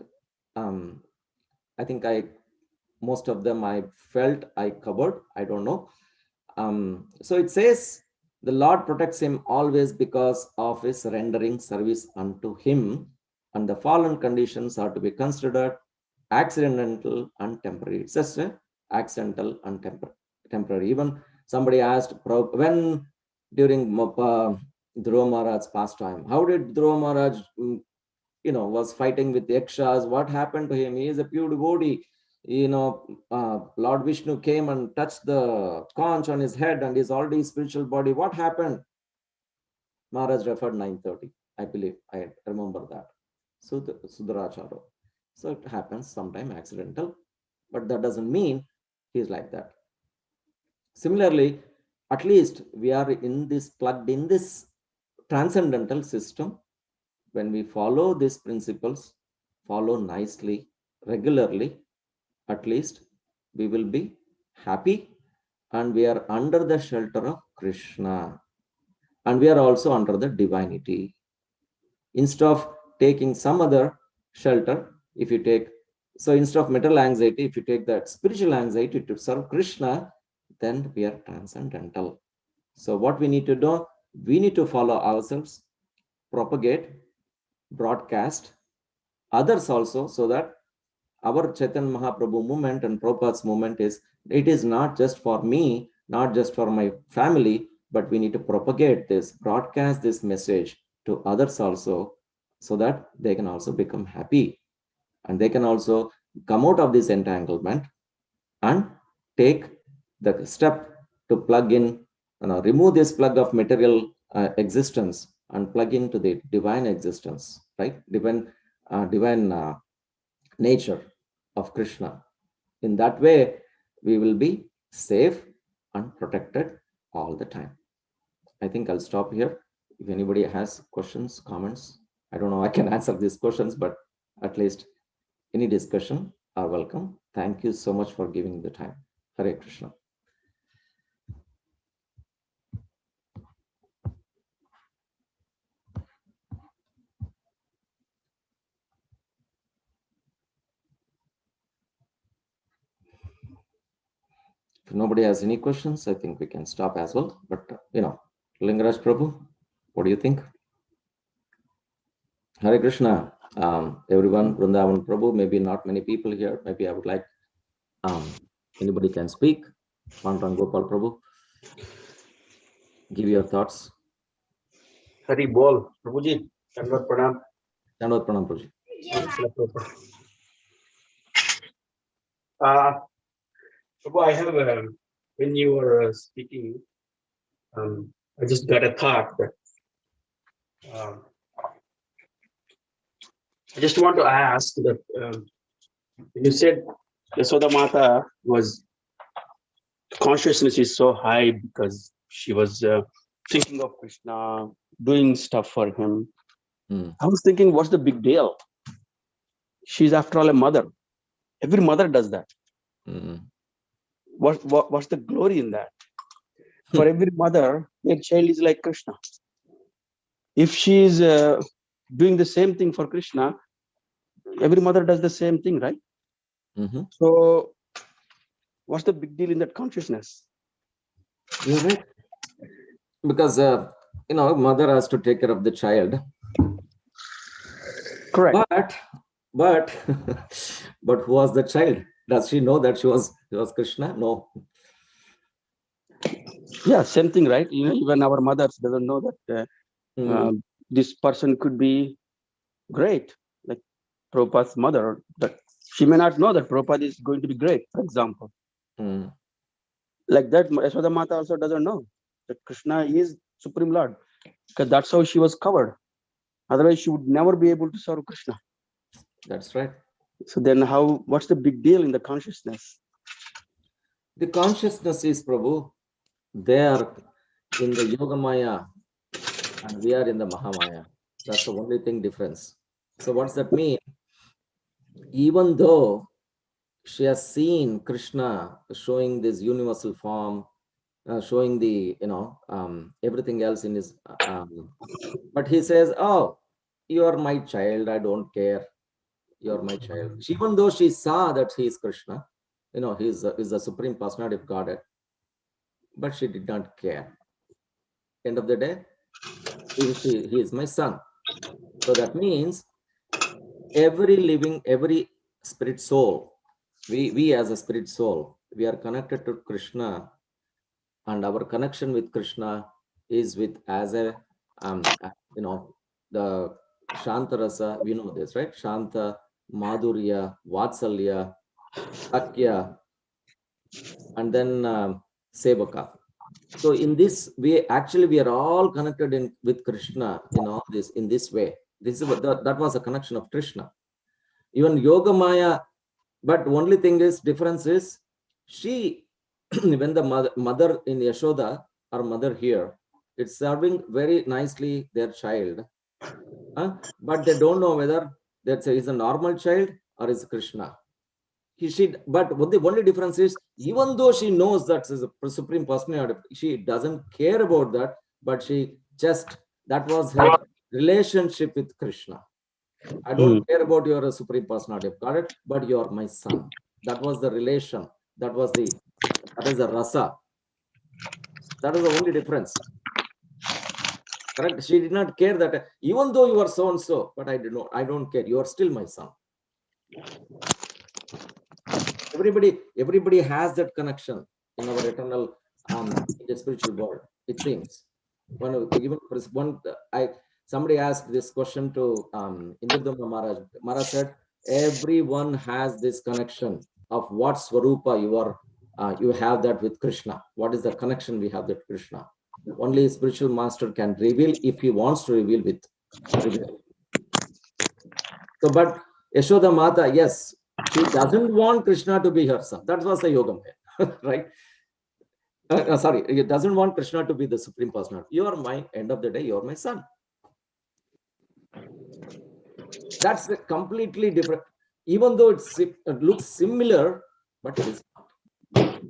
S1: most of them I felt I covered. I don't know. So it says the Lord protects him always because of his rendering service unto him, and the fallen conditions are to be considered accidental and temporary. It's just accidental and temporary. Even somebody asked when during Dhruva Maharaj's pastime, how did Dhruva Maharaj was fighting with yakshas? What happened to him? He is a pure devotee. Lord Vishnu came and touched the conch on his head and is already spiritual body. What happened? Maharaj referred 9:30. I believe I remember that. Sudaracharo. So it happens sometime accidental, but that doesn't mean he's like that. Similarly, at least we are plugged in this transcendental system. When we follow these principles, follow nicely, regularly, at least we will be happy, and we are under the shelter of Krishna, and we are also under the divinity. Instead of taking some other shelter, if you take, so instead of material anxiety, if you take that spiritual anxiety to serve Krishna, then we are transcendental. So what we need to do, we need to follow ourselves, propagate, broadcast others also, so that our Chaitanya Mahaprabhu movement and Prabhupada's movement it is not just for me, not just for my family, but we need to propagate this, broadcast this message to others also, so that they can also become happy and they can also come out of this entanglement and take the step to plug in, remove this plug of material existence and plug into the divine existence, right? Divine nature of Krishna. In that way, we will be safe and protected all the time. I think I'll stop here. If anybody has questions, comments, I don't know I can answer these questions, but at least any discussion are welcome. Thank you so much for giving the time. Hare Krishna. If nobody has any questions, I think we can stop as well. But, Lingaraj Prabhu, what do you think? Hare Krishna, everyone, Vrindavan Prabhu, maybe not many people here. Maybe I would like anybody can speak. Pandran Gopal Prabhu, give your thoughts.
S2: Hari Bol, Prabhuji, Dandavat Pranam.
S1: Dandavat Pranam, Prabhuji.
S2: Prabhu, I have, when you were speaking, I just got a thought that um, I just want to ask that you said Yasoda Mata was consciousness is so high because she was thinking of Krishna, doing stuff for him. I was thinking, what's the big deal? She's after all a mother. Every mother does that. What's the glory in that? For every mother, their child is like Krishna. If she is doing the same thing for Krishna, every mother does the same thing, right? So what's the big deal in that consciousness?
S1: You're right. Because, mother has to take care of the child.
S2: Correct.
S1: But who was the child? Does she know that she was Krishna? No.
S2: Yeah, same thing, right? Even our mothers doesn't know that this person could be great, like Prabhupada's mother. But she may not know that Prabhupada is going to be great, for example. Like that, Yashoda Mata also doesn't know that Krishna is Supreme Lord, because that's how she was covered. Otherwise, she would never be able to serve Krishna.
S1: That's right.
S2: So then what's the big deal in the consciousness?
S1: The consciousness is, Prabhu, they are in the Yogamaya and we are in the Mahamaya. That's the only thing difference. So what's that mean? Even though she has seen Krishna showing this universal form, showing the, everything else in his, but he says, oh, you are my child, I don't care. You're my child. Even though she saw that he is Krishna, he's the Supreme Personality of Godhead, but she did not care. End of the day, he is my son. So that means every spirit soul, we as a spirit soul, we are connected to Krishna, and our connection with Krishna is with as a, the Shanta Rasa, we know this, right? Shanta, Madhurya, Vatsalya, Sakya, and then Sevaka. So in this way, actually, we are all connected with Krishna in all this, in this way. This is that was a connection of Krishna. Even Yoga Maya, but only thing is, difference is, she, when the mother in Yashoda, or mother here, it's serving very nicely their child, but they don't know whether that is a normal child or is Krishna. But what the only difference is, even though she knows that is a Supreme Personality, she doesn't care about that, but she just, that was her relationship with Krishna. I don't care about your Supreme Personality of God, but you are my son. That was the relation. That is the rasa. That is the only difference. Correct? She did not care that, even though you are so and so, but I don't care. You are still my son. Everybody has that connection in our eternal in the spiritual world, it seems. Somebody asked this question to Indradhamma Maharaj. Maharaj said, everyone has this connection of what Swarupa you have that with Krishna. What is the connection we have with Krishna? Only a spiritual master can reveal, if he wants to reveal. So, but Yashoda Mata, yes, she doesn't want Krishna to be her son. That was the yoga, right? Sorry, he doesn't want Krishna to be the Supreme Personality. You are my, end of the day, you are my son. That's a completely different, even though it looks similar, but it is not.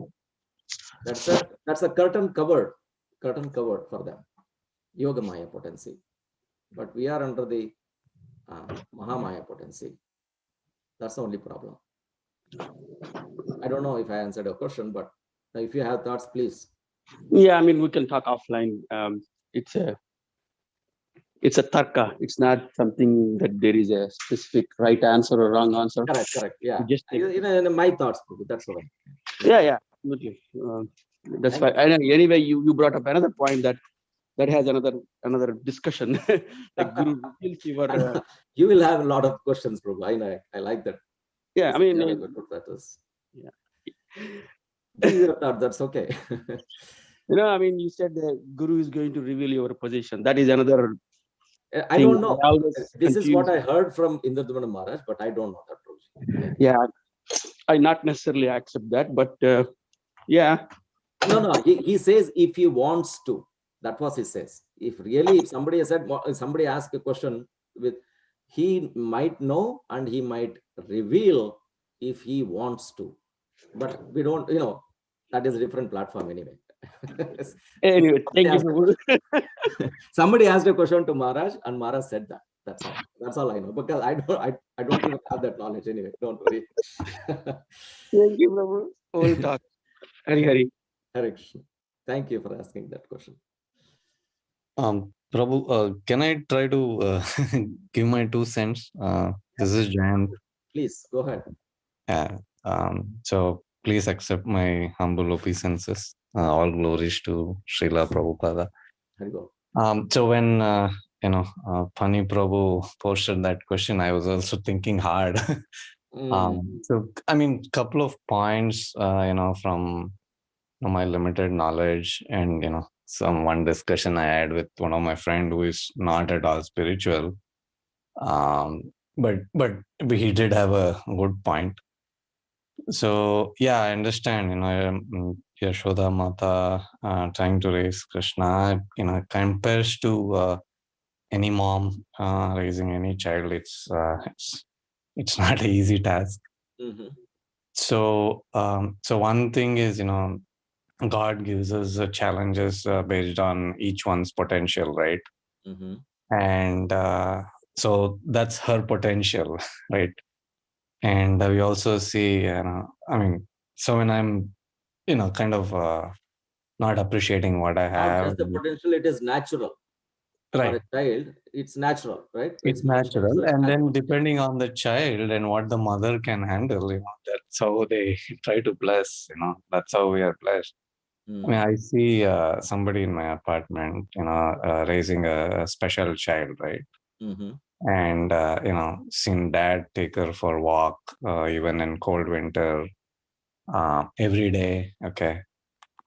S1: That's a curtain covered for them. Yoga Maya potency. But we are under the Mahamaya potency. That's the only problem. I don't know if I answered your question, but if you have thoughts, please.
S2: Yeah, I mean, we can talk offline. It's a tarka. It's not something that there is a specific right answer or wrong answer.
S1: Correct. Yeah.
S2: Just
S1: my thoughts, that's all.
S2: Yeah. Absolutely. That's fine. Anyway, you brought up another point that has another discussion. Like Guru reveals your.
S1: You will have a lot of questions, Prabhu. I know. I like that.
S2: Yeah, I mean.
S1: Yeah. Your thought, that's okay.
S2: I mean, you said the Guru is going to reveal your position. That is another
S1: I
S2: thing.
S1: don't know.
S2: I always
S1: This is what
S2: confused.
S1: I heard from Indradumana Maharaj, but I don't know that, Prabhuji.
S2: Yeah, I not necessarily accept that, but yeah.
S1: No. He says if he wants to. That was he says. If somebody said, somebody asked a question with, he might know and he might reveal if he wants to. But we don't, that is a different platform anyway.
S2: Anyway, thank you, Prabhu.
S1: Somebody asked a question to Maharaj and Maharaj said that. That's all. That's all I know, because I don't even have that knowledge anyway. Don't worry.
S2: Thank you, Prabhu. We'll talk. Hari.
S1: Hare Krishna. Thank you for asking that question.
S3: Prabhu, can I try to give my 2 cents? This is Jayant.
S1: Please go ahead.
S3: Yeah. So please accept my humble obeisances. All glories to Srila Prabhupada. So when Pani Prabhu posted that question, I was also thinking hard. So I mean, couple of points, from my limited knowledge, and one discussion I had with one of my friend who is not at all spiritual. But he did have a good point. So yeah, I understand. Yashoda Mata trying to raise Krishna, compares to any mom raising any child. It's not an easy task.
S1: Mm-hmm.
S3: So one thing is, God gives us challenges based on each one's potential, right?
S1: Mm-hmm.
S3: And so that's her potential, right? And we also see, so when I'm, kind of not appreciating what I
S1: Not
S3: have,
S1: just the potential, it is natural.
S3: right?
S1: For a child, it's natural, right?
S3: It's
S1: Inspiration
S3: natural.
S1: is
S3: And
S1: natural.
S3: then depending on the child and what the mother can handle, that's how they try to bless, that's how we are blessed. I mean, I see somebody in my apartment, raising a special child, right?
S1: Mm-hmm.
S3: And, seen dad take her for walk, even in cold winter, every day. Okay.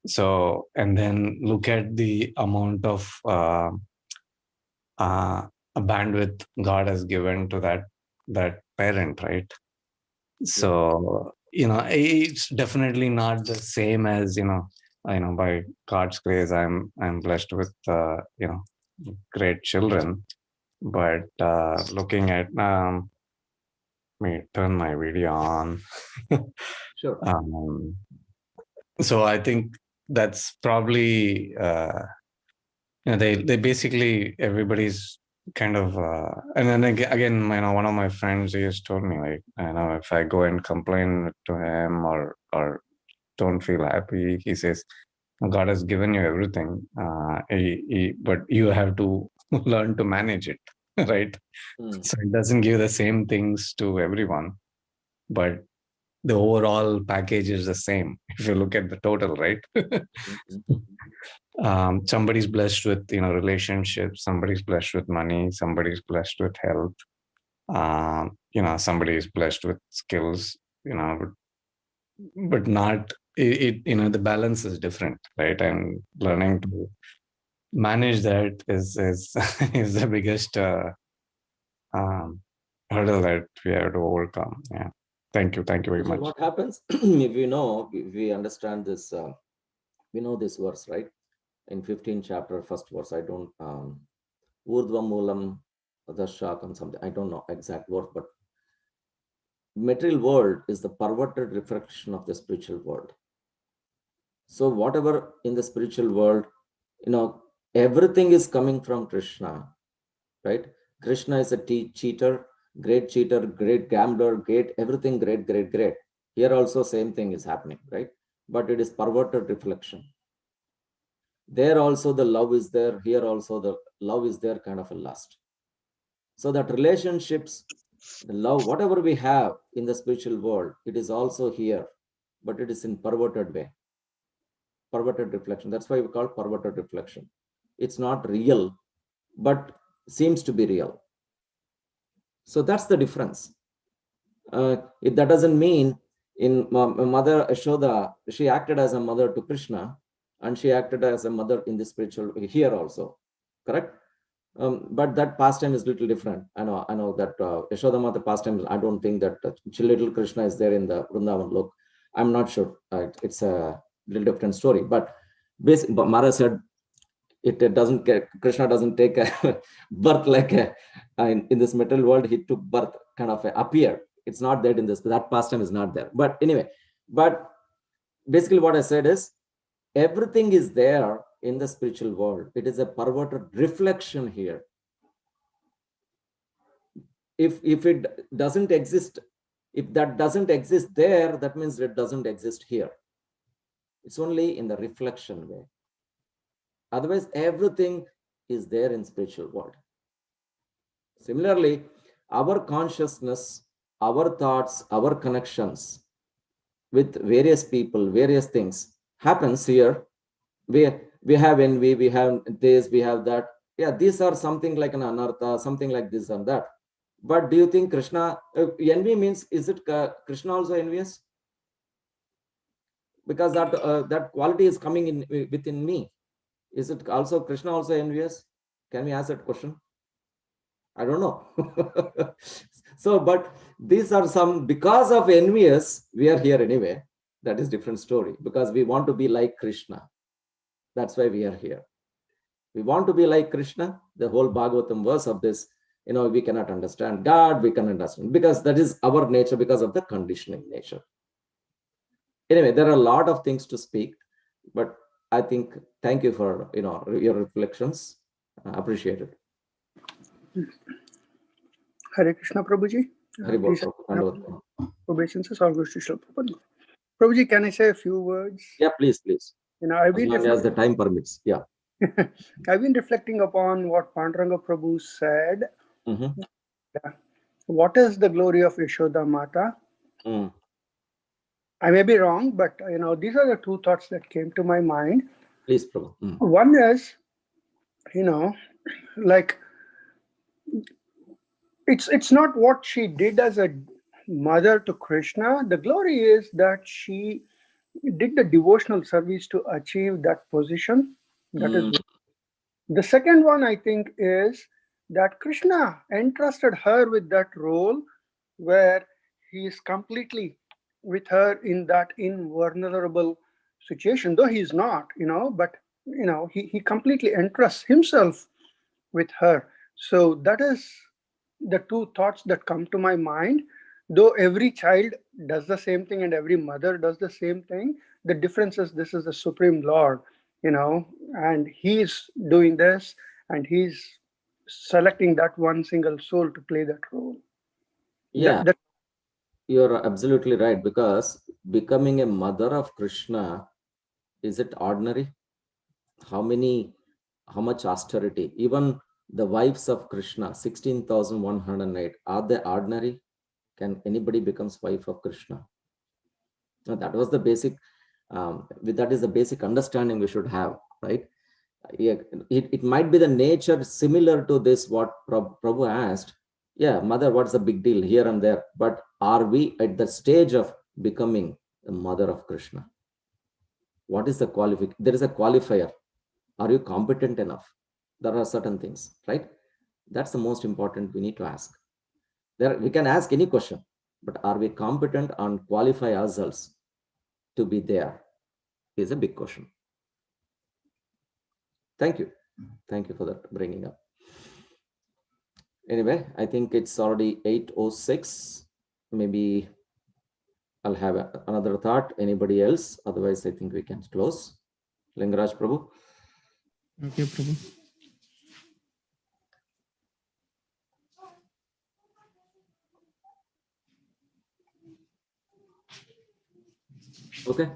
S3: So, and then look at the amount of bandwidth God has given to that parent, right? So, it's definitely not the same as, by God's grace, I'm blessed with, great children. But looking at, let me turn my video on.
S1: Sure.
S3: So I think that's probably, they basically, everybody's kind of, and then again, one of my friends, he has told me, like, if I go and complain to him or don't feel happy, he says, God has given you everything, but you have to learn to manage it, right? So it doesn't give the same things to everyone, but the overall package is the same if you look at the total, right? Somebody's blessed with relationships, somebody's blessed with money, somebody's blessed with health, somebody is blessed with skills, but not it, the balance is different, right? And learning to manage that is is the biggest hurdle that we have to overcome. Yeah. Thank you very much.
S1: What happens if we understand this, we know this verse, right? In 15th chapter, first verse, I don't, Urdhva Moolam Dashakam, something, I don't know exact word, but material world is the perverted reflection of the spiritual world. So whatever in the spiritual world, everything is coming from Krishna, right? Krishna is a cheater, great gambler, great everything, great. Here also same thing is happening, right? But it is perverted reflection. There also the love is there. Here also the love is there, kind of a lust. So that relationships, the love, whatever we have in the spiritual world, it is also here, but it is in perverted way, perverted reflection. That's why we call it perverted reflection. It's not real, but seems to be real. So that's the difference. That doesn't mean in Mother Yashoda, she acted as a mother to Krishna, and she acted as a mother in the spiritual here also, correct? But that pastime is little different. I know that Yashoda Mata pastime, I don't think that little Krishna is there in the Vrindavan look. I'm not sure. It's a little different story. But Maharaja said it doesn't get, Krishna doesn't take a birth like in this material world. He took birth, kind of appeared. It's not there in this. That pastime is not there. But anyway, but basically what I said is everything is there in the spiritual world. It is a perverted reflection here. If it doesn't exist, if that doesn't exist there, that means it doesn't exist here. It's only in the reflection way. Otherwise, everything is there in spiritual world. Similarly, our consciousness, our thoughts, our connections with various people, various things happens here. We have envy, we have this, we have that. Yeah, these are something like an anartha, something like this and that. But do you think Krishna, envy means, is it Krishna also envious? Because that quality is coming in within me. Is it also Krishna also envious? Can we ask that question? I don't know. So, but these are some, because of envious, we are here anyway. That is different story, because we want to be like Krishna. That's why we are here. We want to be like Krishna. The whole Bhagavatam verse of this, we cannot understand God, we can understand, because that is our nature, because of the conditioning nature. Anyway, there are a lot of things to speak, but I think, thank you for, your reflections. Appreciate it.
S4: Hare Krishna, Prabhuji.
S1: Hare Bol, Prabhu.
S4: Obeisances all goes to Srila Prabhupada. Prabhuji, can I say a few words?
S1: Yeah, please.
S4: I've been,
S1: as long as the time permits. Yeah.
S4: I've been reflecting upon what Panduranga Prabhu said.
S1: Mm-hmm.
S4: What is the glory of Yashoda Mata? I may be wrong, but these are the two thoughts that came to my mind.
S1: Please, Prabhu.
S4: One is, like, it's not what she did as a mother to Krishna. The glory is that she did the devotional service to achieve that position. That is the second one, I think, is that Krishna entrusted her with that role where he is completely with her in that invulnerable situation, though he's not, but he completely entrusts himself with her. So that is the two thoughts that come to my mind. Though every child does the same thing and every mother does the same thing, the difference is this is the Supreme Lord, and he's doing this, and he's selecting that one single soul to play that role.
S1: Yeah, you're absolutely right, because becoming a mother of Krishna, is it ordinary? How much austerity? Even the wives of Krishna, 16,108, are they ordinary? Can anybody becomes wife of Krishna? Now, that was the basic, that is the basic understanding we should have, right? Yeah, it might be the nature similar to this, what Prabhu asked. Yeah, mother, what's the big deal here and there? But are we at the stage of becoming the mother of Krishna? What is the qualification? There is a qualifier. Are you competent enough? There are certain things, right? That's the most important we need to ask. We can ask any question, but are we competent and qualify ourselves to be there is a big question. Thank you. Thank you for that bringing up. Anyway, I think it's already 8:06. Maybe I'll have another thought. Anybody else? Otherwise, I think we can close. Lingaraj Prabhu.
S5: Okay, Prabhu.
S1: Okay.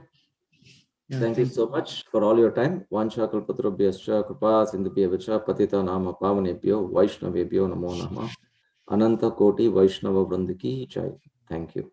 S5: Yeah,
S1: thank you so much for all your time. Vancha kalpatarubhyascha kripa sindhubhyevacha patita nama pavanebhyo vaishnavebhyo namo namah. Ananta Koti Vaishnava Vrindaki Jai. Thank you.